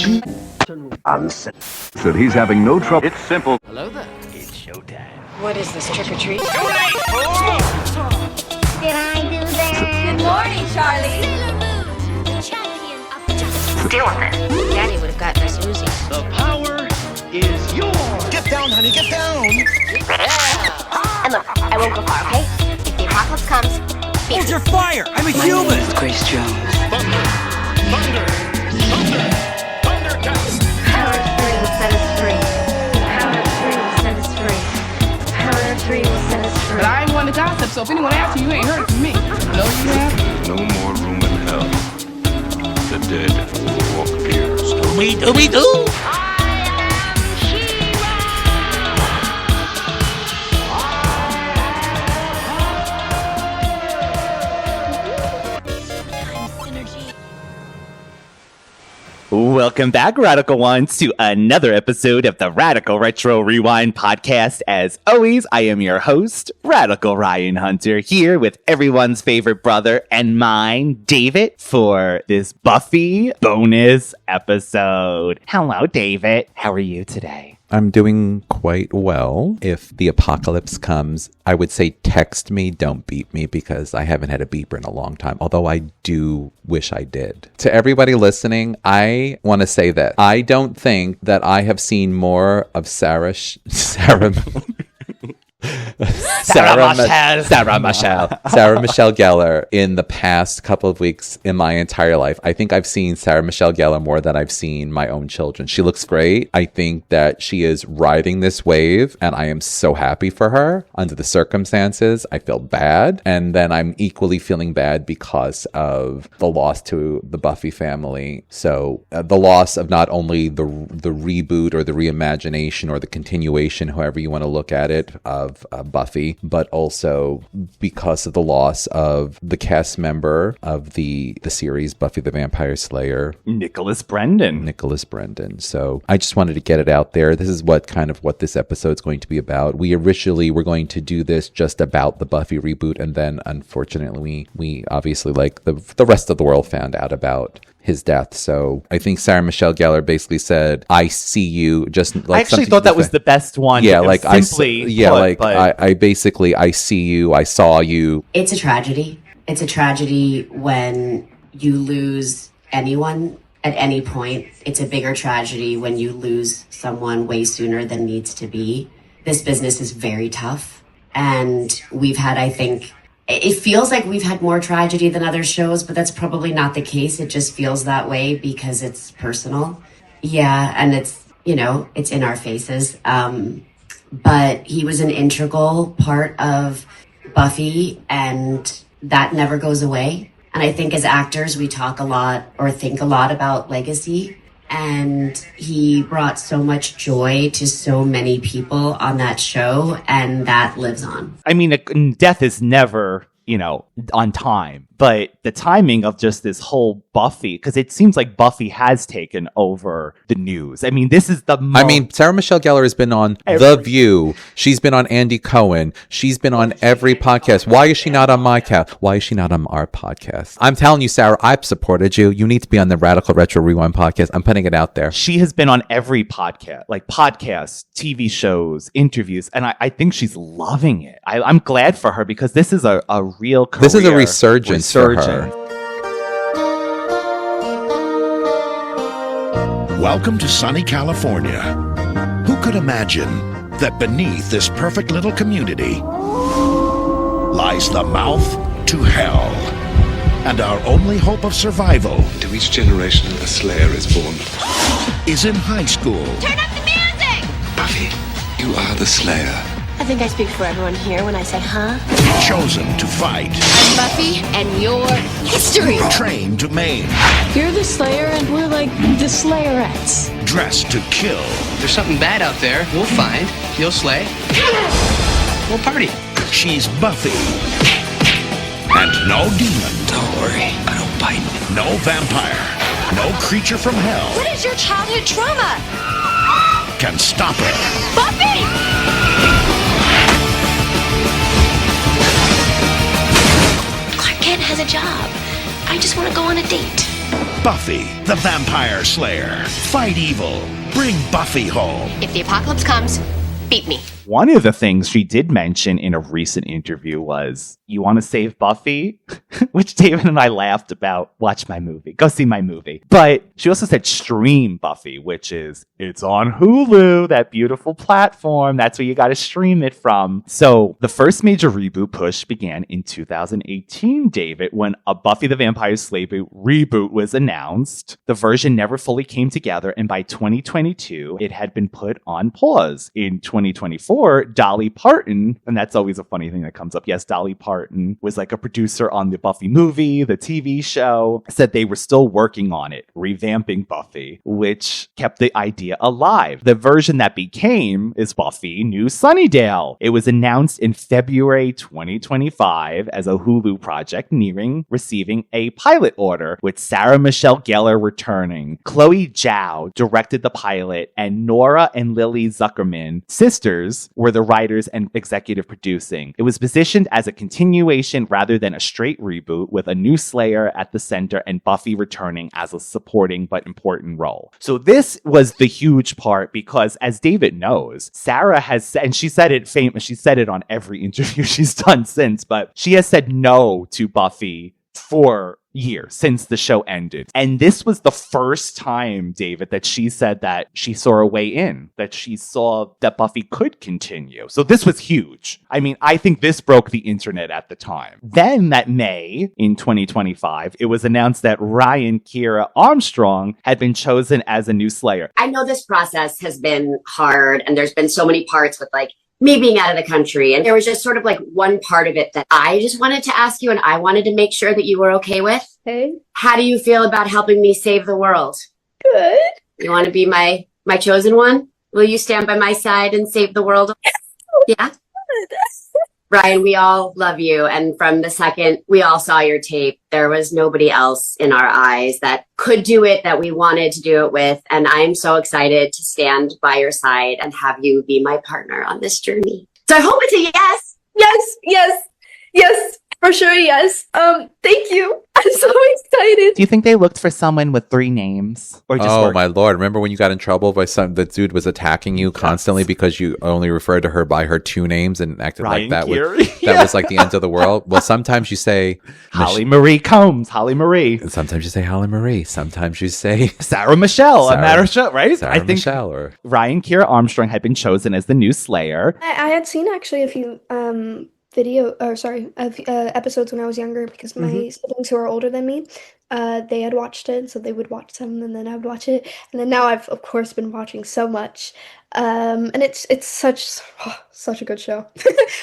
Said he's having no trouble. It's simple. Hello there. It's showtime. What is this, trick or treat? Did I do that? Good morning, Charlie. Champion of justice. Deal with it. Daddy would have gotten us Uzi. The power is yours. Get down, honey, get down! And look, I won't go far, okay? If the apocalypse comes, Hold your fire! I'm a human! Grace Jones. Thunder. Thunder. Thunder. Thundercats. Power of 3 will set us free. Power of 3 will set us free. Power of 3 will set us free. But I ain't one to gossip, so if anyone asks you, you ain't heard it from me. No, you have. No more room in hell. The dead walk here. Scooby-Dooby-Doo! Welcome back, Radical Ones, to another episode of the Radical Retro Rewind podcast. As always, I am your host, Radical Ryan Hunter, here with everyone's favorite brother and mine, David, for this Buffy bonus episode. Hello, David. How are you today? I'm doing quite well. If the apocalypse comes, I would say text me, don't beep me, because I haven't had a beeper in a long time, although I do wish I did. To everybody listening, I want to say that I don't think that I have seen more of Sarah Michelle Gellar in the past couple of weeks in my entire life. I think I've seen Sarah Michelle Gellar more than I've seen my own children. She looks great. I think that she is riding this wave, and I am so happy for her. Under the circumstances, I feel bad, and then I'm equally feeling bad because of the loss to the Buffy family. So the loss of not only the reboot or the reimagination or the continuation, however you want to look at it, of Buffy, but also because of the loss of the cast member of the series Buffy the Vampire Slayer, Nicholas Brendon. So I just wanted to get it out there. This is what this episode's going to be about. We originally were going to do this just about the Buffy reboot, and then unfortunately we obviously, like the rest of the world, found out about his death. So I think Sarah Michelle Gellar basically said, "I see you." Just like, I actually thought that was the best one. Yeah, like I see you. I saw you. It's a tragedy. It's a tragedy when you lose anyone at any point. It's a bigger tragedy when you lose someone way sooner than needs to be. This business is very tough, and we've had, I think, it feels like we've had more tragedy than other shows, but that's probably not the case. It just feels that way because it's personal. Yeah, and it's in our faces. But he was an integral part of Buffy, and that never goes away. And I think as actors, we talk a lot or think a lot about legacy. And he brought so much joy to so many people on that show, and that lives on. I mean, death is never, on time. But the timing of just this whole Buffy, because it seems like Buffy has taken over the news. I mean, this is Sarah Michelle Gellar has been on The View. She's been on Andy Cohen. She's been on every podcast. Why is she not on my cast? Why is she not on our podcast? I'm telling you, Sarah, I've supported you. You need to be on the Radical Retro Rewind podcast. I'm putting it out there. She has been on every podcast, like podcasts, TV shows, interviews, and I think she's loving it. I'm glad for her, because this is a real career. This is a resurgence. Welcome to sunny California. Who could imagine that beneath this perfect little community lies the mouth to hell, and our only hope of survival to each generation a Slayer is born is in high school. Turn up the music! Buffy, you are the Slayer. I think I speak for everyone here when I say, huh? Chosen to fight. I'm Buffy, and you're history. Trained to maim. You're the Slayer, and we're like the Slayerettes. Dressed to kill. There's something bad out there. We'll find. You'll slay. We'll party. She's Buffy. And no demon. Don't worry, I don't bite. No vampire. No creature from hell. What is your childhood trauma? Can stop her. Buffy! Clark Kent has a job. I just want to go on a date. Buffy the Vampire Slayer. Fight evil. Bring Buffy home. If the apocalypse comes, beat me. One of the things she did mention in a recent interview was, you want to save Buffy? Which David and I laughed about. Watch my movie. Go see my movie. But she also said stream Buffy, which is, it's on Hulu, that beautiful platform. That's where you got to stream it from. So the first major reboot push began in 2018, David, when a Buffy the Vampire Slayer reboot was announced. The version never fully came together, and by 2022, it had been put on pause. In 2024, Dolly Parton, and that's always a funny thing that comes up. Yes, Dolly Parton was like a producer on the Buffy movie, the TV show, said they were still working on it, revamping Buffy, which kept the idea alive. The version that became is Buffy New Sunnydale. It was announced in February 2025 as a Hulu project, nearing receiving a pilot order, with Sarah Michelle Gellar returning. Chloe Zhao directed the pilot, and Nora and Lily Zuckerman, sisters, were the writers and executive producing. It was positioned as a continuation rather than a straight reboot, with a new Slayer at the center and Buffy returning as a supporting but important role. So this was the huge part, because as David knows, Sarah has said, and she said it famous, she said it on every interview she's done since, but she has said no to Buffy for years since the show ended. And this was the first time, David, that she said that she saw a way in, that she saw that Buffy could continue. So this was huge. I mean, I think this broke the internet at the time. Then that May in 2025, it was announced that Ryan Kira Armstrong had been chosen as a new Slayer. I know this process has been hard, and there's been so many parts with like me being out of the country. And there was just sort of like one part of it that I just wanted to ask you, and I wanted to make sure that you were okay with. Hey. How do you feel about helping me save the world? Good. You want to be my chosen one? Will you stand by my side and save the world? Yeah. Ryan, we all love you. And from the second we all saw your tape, there was nobody else in our eyes that could do it, that we wanted to do it with. And I'm so excited to stand by your side and have you be my partner on this journey. So I hope it's a yes. Yes, yes, yes, for sure, yes. Thank you. I'm so excited. Do you think they looked for someone with 3 names? Or just oh, my Lord. Remember when you got in trouble by the dude was attacking you constantly because you only referred to her by her 2 names and acted Ryan like that Geary. was like the end of the world? Well, sometimes you say Holly Marie Combs, Holly Marie. And sometimes you say Holly Marie. Sometimes you say Sarah Michelle, a matter show, right? Sarah I think Michelle or Ryan Kira Armstrong had been chosen as the new Slayer. I had seen actually a few episodes when I was younger, because my siblings who are older than me, they had watched it, so they would watch them and then I would watch it, and then now I've of course been watching so much, and it's such a good show.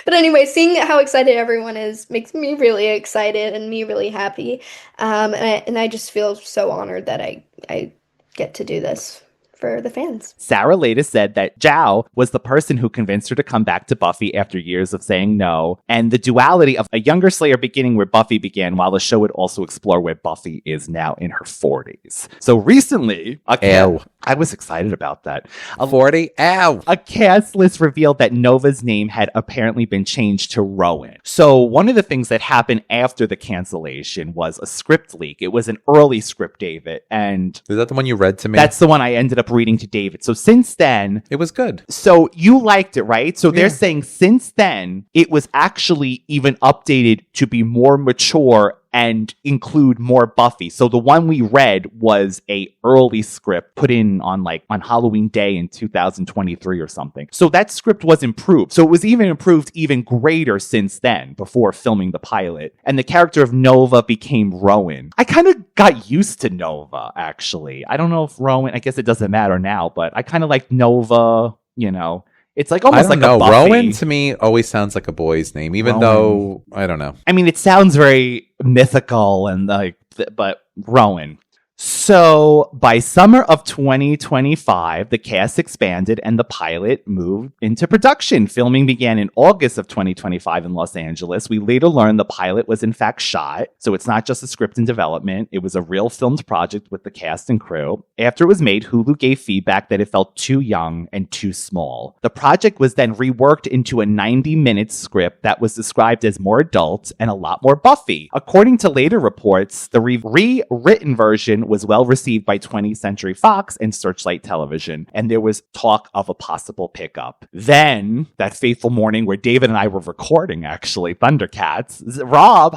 But anyway, seeing how excited everyone is makes me really excited and me really happy, and I just feel so honored that I get to do this for the fans. Sarah later said that Zhao was the person who convinced her to come back to Buffy after years of saying no, and the duality of a younger Slayer beginning where Buffy began, while the show would also explore where Buffy is now in her 40s. So recently, I was excited about that. A cast list revealed that Nova's name had apparently been changed to Rowan. So one of the things that happened after the cancellation was a script leak. It was an early script, David, and is that the one you read to me? That's the one I ended up reading to David. So since then, it was good. So you liked it, right? So they're saying since then, it was actually even updated to be more mature and include more Buffy. So the one we read was a early script put in on Halloween Day in 2023 or something. So that script was improved. So it was even improved even greater since then, before filming the pilot. And the character of Nova became Rowan. I kind of got used to Nova, actually. I don't know if Rowan, I guess it doesn't matter now, but I kind of like Nova, you know. It's like almost like a Buffy. Rowan to me always sounds like a boy's name, even though I don't know. I mean, it sounds very mythical and but Rowan. So by summer of 2025, the cast expanded and the pilot moved into production. Filming began in August of 2025 in Los Angeles. We later learned the pilot was in fact shot. So it's not just a script in development. It was a real filmed project with the cast and crew. After it was made, Hulu gave feedback that it felt too young and too small. The project was then reworked into a 90-minute script that was described as more adult and a lot more Buffy. According to later reports, the rewritten version was well received by 20th Century Fox and Searchlight Television, and there was talk of a possible pickup. Then, that fateful morning where David and I were recording, actually, Thundercats, Rob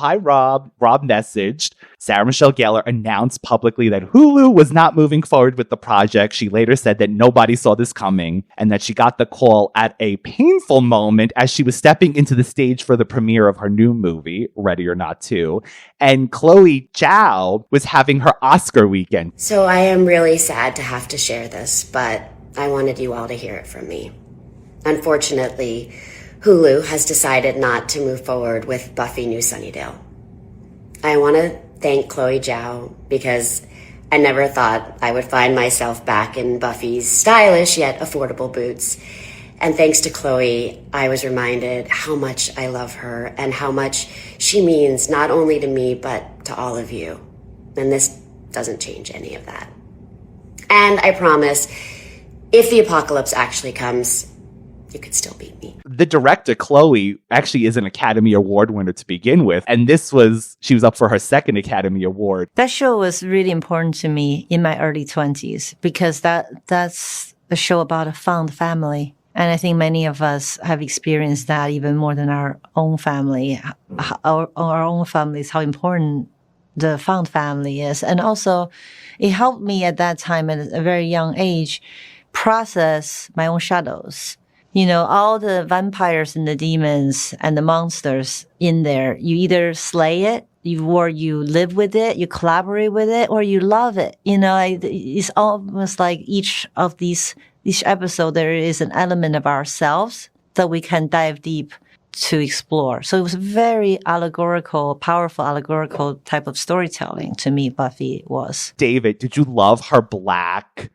messaged. Sarah Michelle Gellar announced publicly that Hulu was not moving forward with the project. She later said that nobody saw this coming and that she got the call at a painful moment as she was stepping into the stage for the premiere of her new movie, Ready or Not 2. And Chloe Zhao was having her Oscar weekend. So I am really sad to have to share this, but I wanted you all to hear it from me. Unfortunately, Hulu has decided not to move forward with Buffy New Sunnydale. I want to thank Chloe Zhao because I never thought I would find myself back in Buffy's stylish yet affordable boots. And thanks to Chloe, I was reminded how much I love her and how much she means not only to me, but to all of you. And this doesn't change any of that. And I promise, if the apocalypse actually comes, you could still beat me. The director, Chloe, actually is an Academy Award winner to begin with. And she was up for her second Academy Award. That show was really important to me in my early 20s because that's a show about a found family. And I think many of us have experienced that even more than our own family. Our own families, how important the found family is. And also, it helped me at that time at a very young age process my own shadows. You know, all the vampires and the demons and the monsters in there, you either slay it, or you live with it, you collaborate with it, or you love it. You know, it's almost like each episode, there is an element of ourselves that we can dive deep to explore. So it was very powerful allegorical type of storytelling to me, Buffy was. David, did you love her black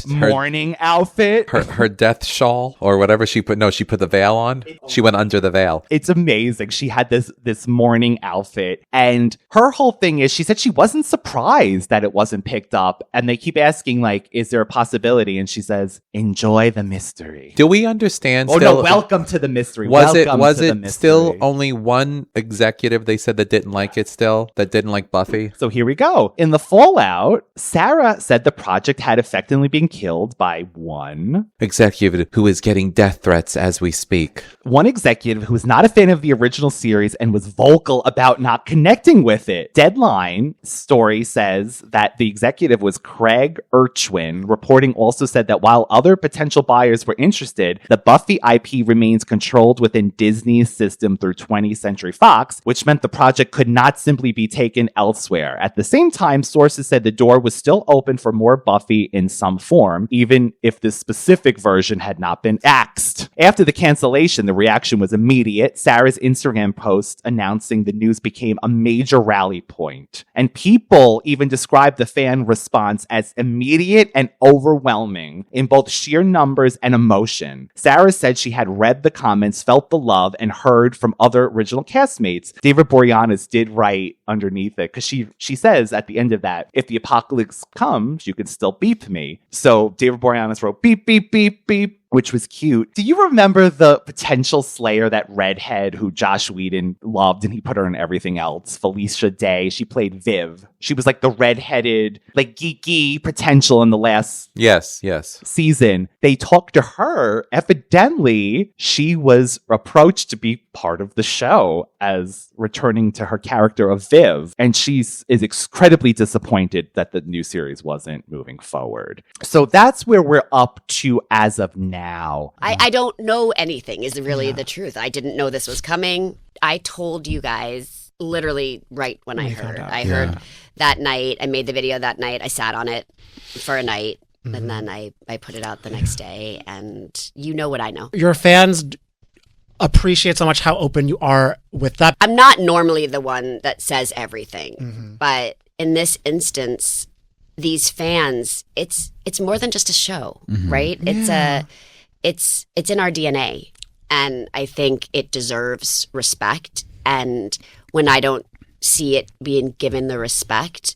mourning outfit? Her death shawl or whatever she put the veil on. She went under the veil. It's amazing. She had this mourning outfit, and her whole thing is she said she wasn't surprised that it wasn't picked up, and they keep asking like, is there a possibility? And she says, enjoy the mystery. Do we understand welcome to the mystery. Was it still only one executive they said that didn't like it still? That didn't like Buffy? So here we go. In the fallout, Sarah said the project had effectively been killed by one executive who is getting death threats as we speak. One executive who was not a fan of the original series and was vocal about not connecting with it. Deadline story says that the executive was Craig Erchwin. Reporting also said that while other potential buyers were interested, the Buffy IP remains controlled within Disney's system through 20th Century Fox, which meant the project could not simply be taken elsewhere. At the same time, sources said the door was still open for more Buffy in some form, even if the specific version had not been axed. After the cancellation, the reaction was immediate. Sarah's Instagram post announcing the news became a major rally point, and people even described the fan response as immediate and overwhelming in both sheer numbers and emotion. Sarah said she had read the comments, felt the love, and heard from other original castmates. David Boreanaz did write underneath it, because she says at the end of that, if the apocalypse comes, you can still beep me. So David Boreanaz wrote beep, beep, beep, beep, which was cute. Do you remember the potential Slayer, that redhead who Josh Whedon loved and he put her in everything else? Felicia Day. She played Viv. She was like the redheaded, like geeky potential in the last season. They talked to her. Evidently, she was approached to be part of the show as returning to her character of Viv. And she is incredibly disappointed that the new series wasn't moving forward. So that's where we're up to as of now. I don't know anything is really the truth. I didn't know this was coming. I told you guys literally right when I heard. I heard that night. I made the video that night. I sat on it for a night. Mm-hmm. And then I put it out the next day. And you know what I know. Your fans appreciate so much how open you are with that. I'm not normally the one that says everything. Mm-hmm. But in this instance, these fans, it's more than just a show, right? Yeah. It's in our DNA, and I think it deserves respect. And when I don't see it being given the respect,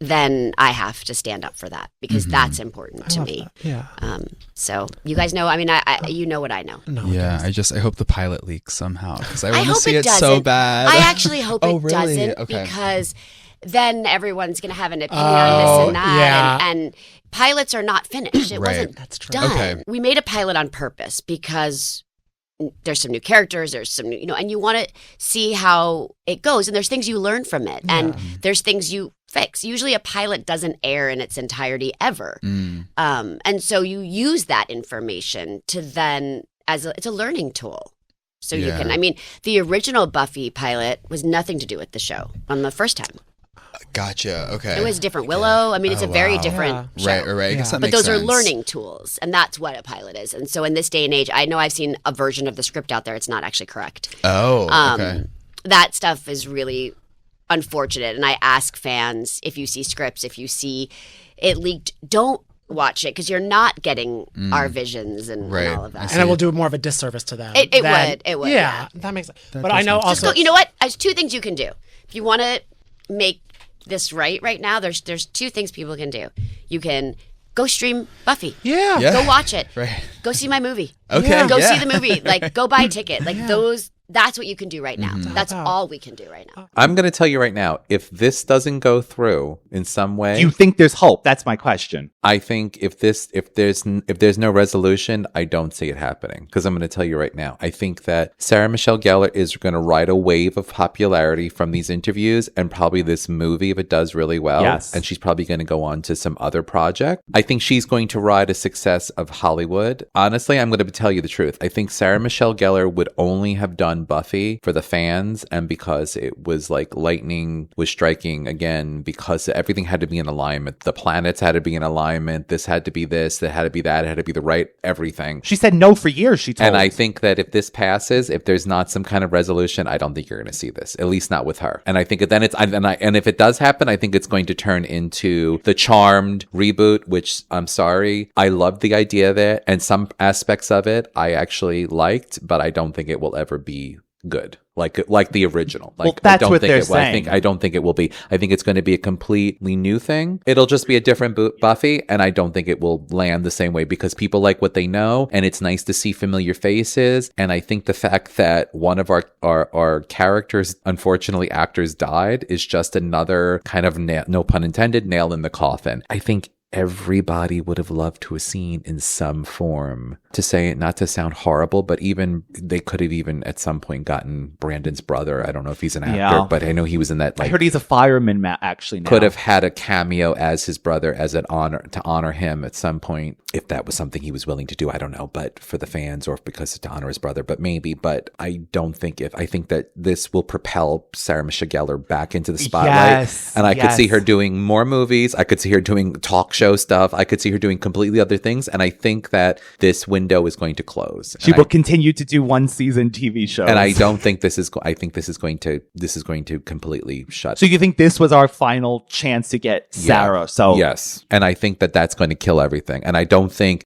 then I have to stand up for that, because that's important to me. That. Yeah. So you guys know. I mean, you know what I know. No, yeah. I hope the pilot leaks somehow, because I want to see it so bad. I actually hope it doesn't, because then everyone's going to have an opinion on this and that. Yeah. And pilots are not finished. It wasn't done. Okay. We made a pilot on purpose because there's some new characters, there's some new, and you want to see how it goes. And there's things you learn from it. And there's things you fix. Usually a pilot doesn't air in its entirety ever. And so you use that information to then, it's a learning tool. So you can, the original Buffy pilot was nothing to do with the show on the first time. Gotcha. Okay. It was different. Willow. It's a very different show. Right. I guess that but makes those sense. are learning tools, and that's what a pilot is. And so in this day and age, I know I've seen a version of the script out there. It's not actually correct. Oh, okay. That stuff is really unfortunate. And I ask fans, if you see scripts, if you see it leaked, don't watch it because you're not getting our visions and all of that. And it will do more of a disservice to them. It would. Yeah, that makes sense. But I know also... you know what? There's two things you can do. If you want to make this right now, there's two things people can do. You can go stream Buffy. Yeah. Go watch it. Right. Go see my movie. Okay. Go see the movie. Go buy a ticket. That's what you can do right now. That's all we can do right now. I'm going to tell you right now, if this doesn't go through in some way, Do you think there's hope? That's my question. I think if there's no resolution, I don't see it happening. Because I'm going to tell you right now, I think that Sarah Michelle Gellar is going to ride a wave of popularity from these interviews and probably this movie if it does really well. Yes. And she's probably going to go on to some other project. I think she's going to ride a success of Hollywood. Honestly, I'm going to tell you the truth. I think Sarah Michelle Gellar would only have done Buffy for the fans and because it was like lightning was striking again, because everything had to be in alignment. The planets had to be in alignment. This had to be this, that had to be that, it had to be the right everything. She said no for years, she told. And I think that if this passes, if there's not some kind of resolution, I don't think you're going to see this, at least not with her. And I think then and if it does happen, I think it's going to turn into the Charmed reboot, which I'm sorry, I loved the idea of it and some aspects of it I actually liked, but I don't think it will ever be good like the original. That's what they're saying. I don't think it will be. I think it's going to be a completely new thing. It'll just be a different Buffy, and I don't think it will land the same way because people like what they know, and it's nice to see familiar faces. And I think the fact that one of our characters, unfortunately, actors died, is just another kind of no pun intended, nail in the coffin. I think everybody would have loved to have seen in some form, to say it, not to sound horrible, but even they could have even at some point gotten Brandon's brother. I don't know if he's an actor, but I know he was in that. I heard he's a fireman actually now. Could have had a cameo as his brother as an honor to honor him at some point, if that was something he was willing to do. I don't know, but for the fans or because to honor his brother, but maybe. But I don't think I think that this will propel Sarah Michelle Gellar back into the spotlight. Yes, and I could see her doing more movies. I could see her doing talk show stuff. I could see her doing completely other things. And I think that this window is going to close. She will continue to do one season TV shows. And I don't think I think this is going to completely shut. So you think this was our final chance to get Sarah? Yeah. So yes. And I think that that's going to kill everything. And I don't think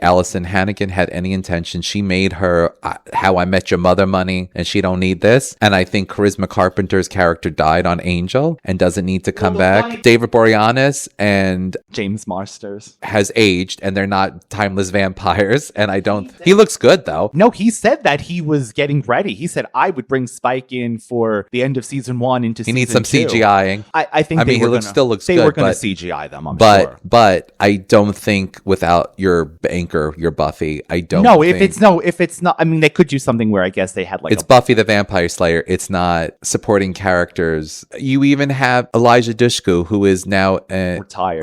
Allison Hannigan had any intention. She made her How I Met Your Mother money, and she don't need this. And I think Charisma Carpenter's character died on Angel and doesn't need to come back. David Boreanaz and James Marsters has aged, and they're not timeless vampires. And I don't. He looks good though. No, he said that he was getting ready. He said I would bring Spike in for the end of season 1 into season 2. He needs some CGIing. I think he still looks good. They were going to CGI them. But I don't think without your anchor, your Buffy, I don't. No, if it's not. I mean, they could do something where I guess they had it's Buffy the Vampire Slayer. It's not supporting characters. You even have Elijah Dushku, who is now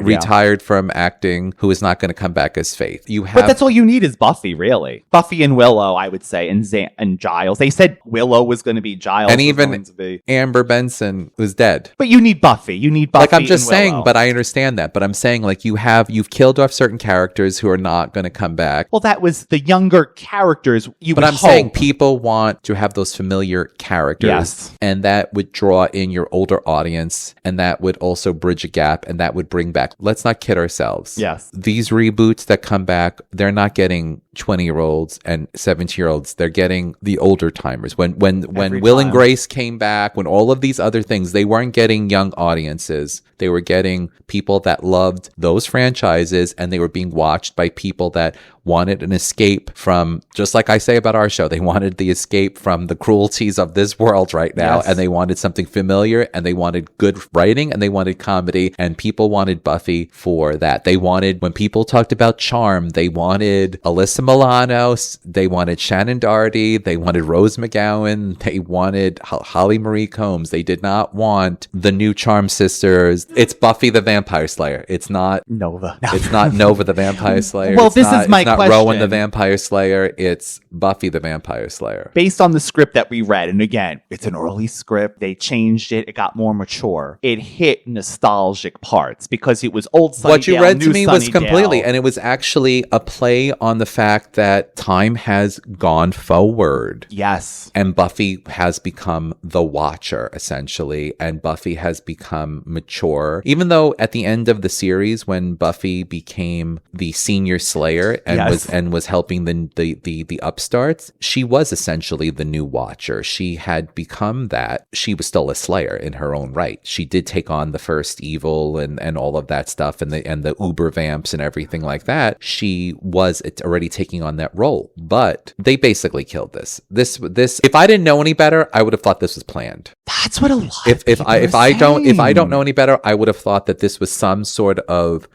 retired from acting, who is not going to come back as Faith. But that's all you need is Buffy, really. Buffy and Willow, I would say, and Giles. They said Willow was going to be Giles, and even Amber Benson was dead. But you need Buffy. You need Buffy. Like I'm just and saying, Willow. but I understand that. But I'm saying like you've killed off certain characters who are not going to come back. Well, that was the younger characters. But I'm saying people want to have those familiar characters, yes, and that would draw in your older audience, and that would also bridge a gap, and that would bring back. Let's not kid ourselves. Yes, these reboots that come back, they're not getting 20-year-olds and 17-year-olds. They're getting the older timers. When Every Will and time. Grace came back, when all of these other things, they weren't getting young audiences. They were getting people that loved those franchises, and they were being watched by people that wanted an escape from, just like I say about our show, they wanted the escape from the cruelties of this world right now. Yes. And they wanted something familiar, and they wanted good writing, and they wanted comedy, and people wanted Buffy for that. They wanted, when people talked about charm, they wanted Alyssa Milano, they wanted Shannon Doherty, they wanted Rose McGowan, they wanted Holly Marie Combs. They did not want the new Charm sisters. It's Buffy the Vampire Slayer. It's not Nova. It's not Nova the Vampire Slayer. Well, It's this not- is my it's not question. Rowan the Vampire Slayer. It's Buffy the Vampire Slayer. Based on the script that we read, and again, it's an early script. They changed it. It got more mature. It hit nostalgic parts because it was old Sunnydale, What you read to new me was Sunnydale. completely, and it was actually a play on the fact that time has gone forward. Yes. And Buffy has become the Watcher, essentially, and Buffy has become mature. Even though at the end of the series, when Buffy became the senior Slayer and Yes. was helping the upstarts, she was essentially the new Watcher. She had become that. She was still a Slayer in her own right. She did take on the first evil and all of that stuff, and the Uber vamps and everything like that. She was already taking on that role, but they basically killed this. If I didn't know any better, I would have thought this was planned. That's what a lot. If I don't know any better, I would have thought that this was some sort of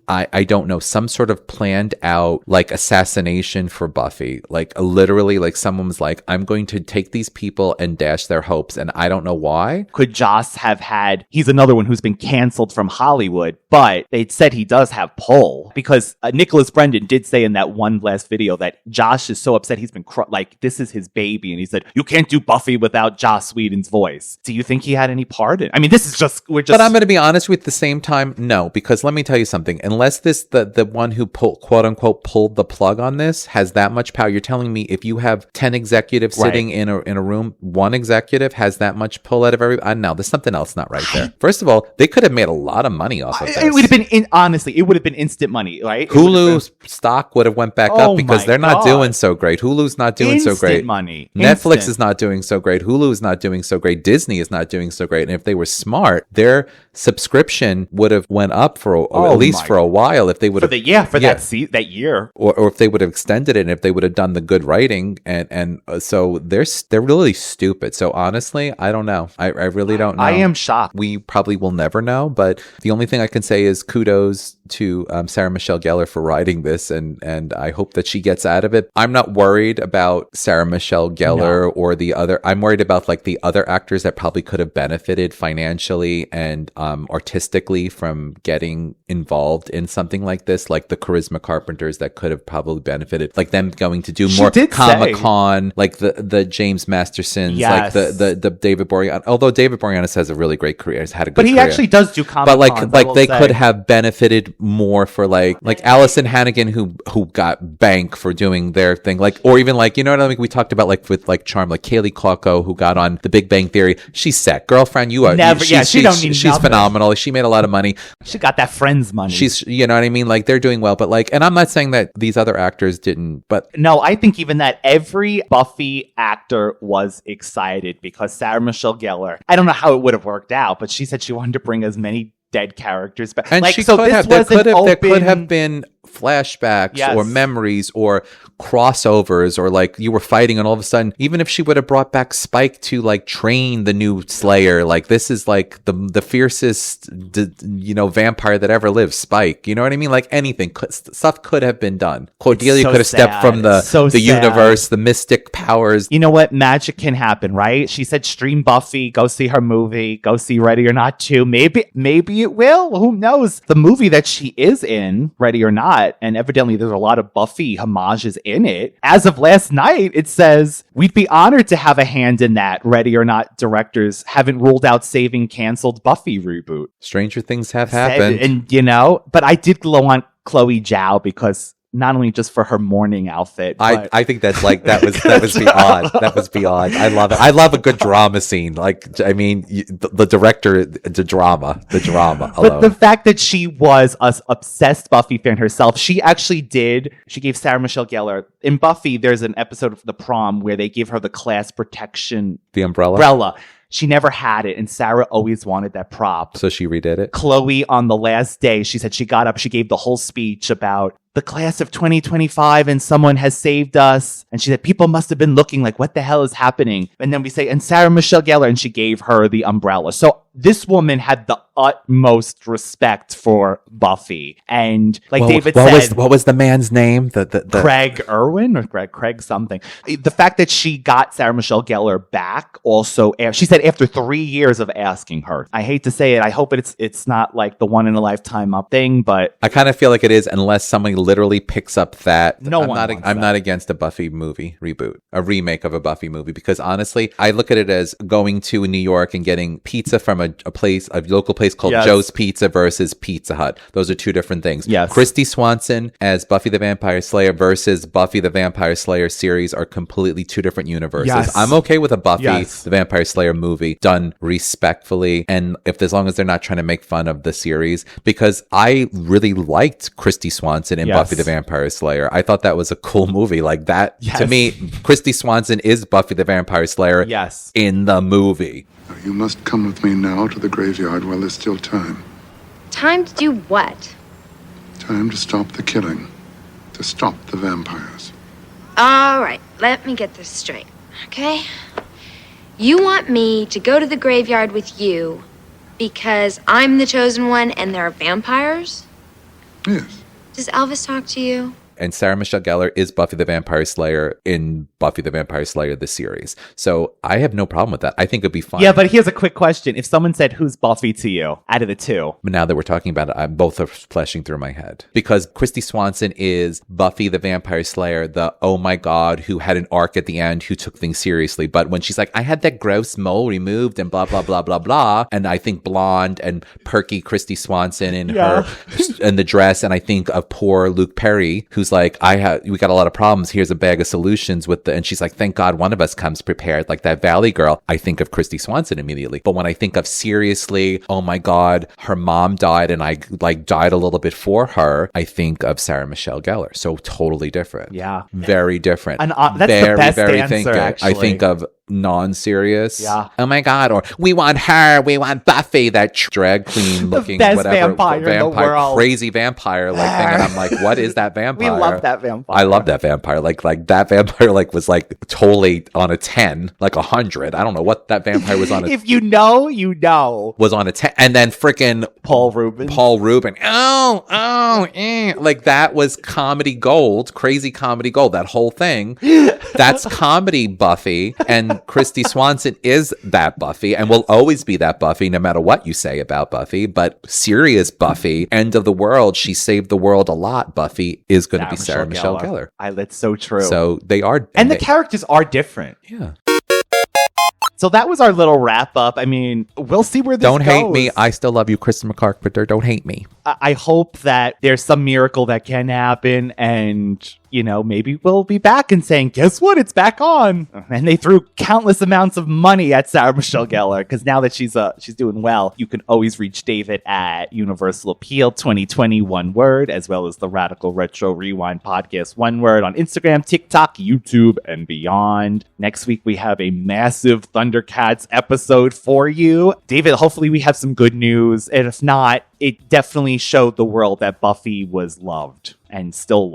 some sort of planned out like assassination for Buffy. Like literally, like someone was like, I'm going to take these people and dash their hopes, and I don't know why. Could Joss have had, he's another one who's been canceled from Hollywood, but they said he does have pull because Nicholas Brendon did say in that one last video that Josh is so upset he's been like, this is his baby. And he said, you can't do Buffy without Joss Whedon's voice. Do you think he had any part in it? I mean, this is just, But I'm going to be honest with the same time, no, because let me tell you something. Unless the one who quote unquote pulled the plug on this has that much power, you're telling me if you have 10 executives sitting in a room, one executive has that much pull out of everybody? No, there's something else not right there. First of all, they could have made a lot of money off of this. It would have been, honestly, it would have been instant money, right? Hulu's stock would have went back up because they're not doing so great. Hulu's not doing so great. Instant money. Netflix Instant. is not doing so great. Hulu is not doing so great. Disney is not doing so great. And if they were smart, their subscription would have went up for at least for a while if they would have that year, or if they would have extended it, and if they would have done the good writing, and so they're really stupid. So honestly, I don't know. I really don't know. I am shocked. We probably will never know, but the only thing I can say is kudos to Sarah Michelle Gellar for writing this, and I hope that she gets out of it. I'm not worried about Sarah Michelle Gellar or the other. I'm worried about like the other actors that probably could have benefited financially and artistically from getting involved in something like this, like the Charisma Carpenters that could have probably benefited, like them going to do more Comic-Con, like the James Mastersons, like the David Boreanaz. Although David Boreanaz has a really great career, has had a good career. But he actually does do Comic-Con. But like they could have benefited more for like Allison Hannigan who got bank for doing their thing, like, or even like, you know what I mean? We talked about like with like Charm, like Kaylee Cuoco who got on The Big Bang Theory. She's set, girlfriend. You are never. She don't need she's nothing. phenomenal. She made a lot of money. She got that Friends money. She's, you know what I mean? Like they're doing well, but like, and I'm not saying that these other actors didn't, but no, I think even that every Buffy actor was excited because Sarah Michelle Gellar, I don't know how it would have worked out, but she said she wanted to bring as many dead characters back. And like, she so could this have. was There could have been flashbacks or memories or crossovers, or like you were fighting and all of a sudden, even if she would have brought back Spike to like train the new Slayer, like this is like the fiercest vampire that ever lived, Spike, you know what I mean? Like anything, stuff could have been done. Cordelia could have stepped from the universe, the mystic powers. You know what? Magic can happen, right? She said stream Buffy, go see her movie, go see Ready or Not 2. Maybe it will. Who knows? The movie that she is in, Ready or Not, and evidently there's a lot of Buffy homages in it. As of last night, it says, we'd be honored to have a hand in that. Ready or Not directors haven't ruled out saving canceled Buffy reboot. Stranger things have happened. And but I did glow on Chloe Zhao because not only just for her morning outfit. I think that's like that was beyond. That was beyond. I love it. I love a good drama scene. Like, I mean, the director, the drama alone. But the fact that she was a obsessed Buffy fan herself, she gave Sarah Michelle Gellar in Buffy. There's an episode of The Prom where they give her the class protection, the umbrella. She never had it, and Sarah always wanted that prop. So she redid it. Chloe, on the last day, she said she got up, she gave the whole speech about the class of 2025 and someone has saved us. And she said, people must have been looking like, what the hell is happening? And then we say, and Sarah Michelle Gellar, and she gave her the umbrella. So this woman had the utmost respect for Buffy. And like David said... What was the man's name? The Craig Irwin or Craig something. The fact that she got Sarah Michelle Gellar back also, she said after 3 years of asking her. I hate to say it. I hope it's not like the one in a lifetime up thing, but... I kind of feel like it is unless somebody literally picks up that. I'm not against a Buffy movie reboot, a remake of a Buffy movie, because honestly, I look at it as going to New York and getting pizza from a local place called Joe's Pizza versus Pizza Hut. Those are two different things. Yes. Christy Swanson as Buffy the Vampire Slayer versus Buffy the Vampire Slayer series are completely two different universes. Yes. I'm okay with a Buffy the Vampire Slayer movie done respectfully, and as long as they're not trying to make fun of the series, because I really liked Christy Swanson in Buffy the Vampire Slayer. I thought that was a cool movie. Like that, to me, Christy Swanson is Buffy the Vampire Slayer in the movie. You must come with me now to the graveyard while there's still time. Time to do what? Time to stop the killing. To stop the vampires. All right, let me get this straight, okay? You want me to go to the graveyard with you because I'm the chosen one and there are vampires? Yes. Does Elvis talk to you? And Sarah Michelle Gellar is Buffy the Vampire Slayer in Buffy the Vampire Slayer, the series. So I have no problem with that. I think it'd be fun. Yeah, but here's a quick question. If someone said, who's Buffy to you out of the two? But now that we're talking about it, both are flashing through my head. Because Christy Swanson is Buffy the Vampire Slayer, the oh my god, who had an arc at the end, who took things seriously. But when she's like, I had that gross mole removed and blah, blah, blah, blah, blah. And I think blonde and perky Christy Swanson in her in the dress. And I think of poor Luke Perry, who's like, we got a lot of problems. Here's a bag of solutions and she's like, thank God one of us comes prepared, like that Valley girl. I think of Christy Swanson immediately. But when I think of seriously, oh my God, her mom died and I like died a little bit for her, I think of Sarah Michelle Gellar. So totally different. Yeah. Very different. And that's the best answer, actually. I think of non-serious. Yeah. Oh my God. Or we want Buffy, that drag queen looking, best whatever. vampire in the world. Crazy vampire like thing. And I'm like, what is that vampire? We love that vampire. I love that vampire. Like that vampire was like totally on a 10, like 100. I don't know what that vampire was on. If you know, you know. Was on a 10. And then freaking Paul Rubin. Like that was comedy gold, crazy comedy gold. That whole thing. That's comedy Buffy. And Christy Swanson is that Buffy and will always be that Buffy no matter what you say about Buffy. But serious Buffy, end of the world, she saved the world a lot, Buffy is going to be Sarah Michelle Gellar. That's so true. So they are. And the characters are different. Yeah. So that was our little wrap up. I mean, we'll see where this goes. Don't hate me. I still love you, Kristen McCarpenter. Don't hate me. I hope that there's some miracle that can happen and, you know, maybe we'll be back and saying, guess what? It's back on. And they threw countless amounts of money at Sarah Michelle Gellar because now that she's doing well, you can always reach David at Universal Appeal 2020, one word, as well as the Radical Retro Rewind podcast, one word, on Instagram, TikTok, YouTube, and beyond. Next week, we have a massive Thundercats episode for you. David, hopefully we have some good news. And if not, it definitely showed the world that Buffy was loved and still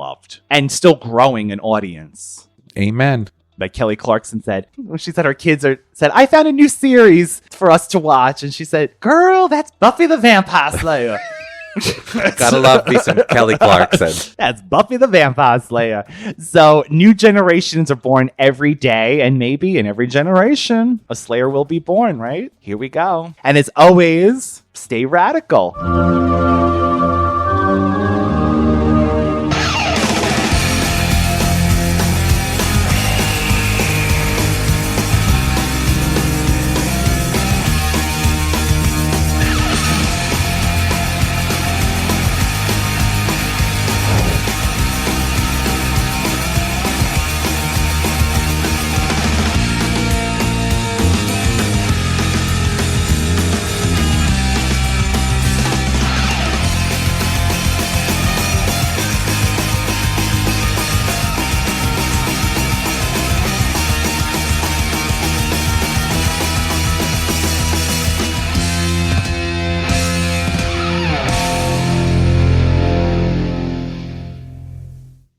growing an audience. Amen. Like Kelly Clarkson said, she said her kids said, I found a new series for us to watch. And she said, girl, that's Buffy the Vampire Slayer. Gotta love me some Kelly Clarkson. That's Buffy the Vampire Slayer. So new generations are born every day, and maybe in every generation, a Slayer will be born, right? Here we go. And as always, stay radical.